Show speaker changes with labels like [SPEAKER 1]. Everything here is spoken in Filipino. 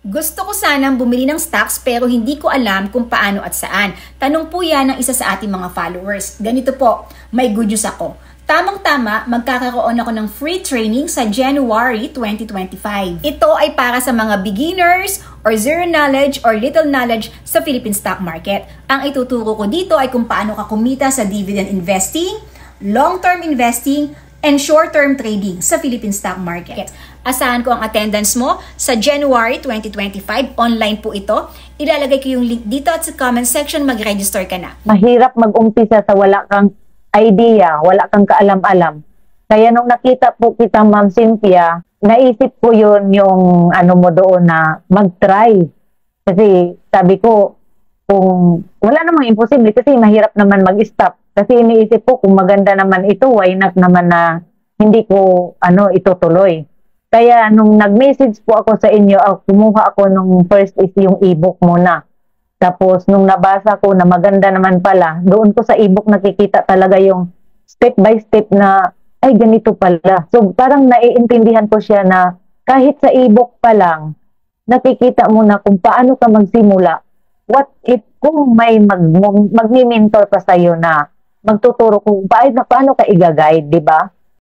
[SPEAKER 1] Gusto ko sanang bumili ng stocks pero hindi ko alam kung paano at saan. Tanong po yan ng isa sa ating mga followers. Ganito po, may good news ako. Tamang-tama, magkakaroon ako ng free training sa January 2025. Ito ay para sa mga beginners or zero knowledge or little knowledge sa Philippine stock market. Ang ituturo ko dito ay kung paano ka kumita sa dividend investing, long-term investing, and short-term trading sa Philippine stock market. Asahan ko ang attendance mo sa January 2025. Online po ito. Ilalagay ko yung link dito at sa comment section, mag-register ka na.
[SPEAKER 2] Mahirap mag-umpisa sa wala kang idea, wala kang kaalam-alam. Kaya nung nakita po kita, Ma'am Cynthia, naisip ko yun yung ano mo doon na mag-try. Kasi sabi ko, kung wala namang imposible kasi mahirap naman mag-stop. Kasi iniisip ko kung maganda naman ito, why not naman na hindi ko itutuloy. Kaya nung nag-message po ako sa inyo, kumuha ako nung first is yung ebook muna. Tapos nung nabasa ko na maganda naman pala, doon ko sa ebook nakikita talaga yung step by step na ay ganito pala. So parang naiintindihan ko siya na kahit sa ebook pa lang, nakikita mo na kung paano ka magsimula. What if kung may magmi-mentor pa sa'yo na magtuturo kung paano ka i-guide, di ba?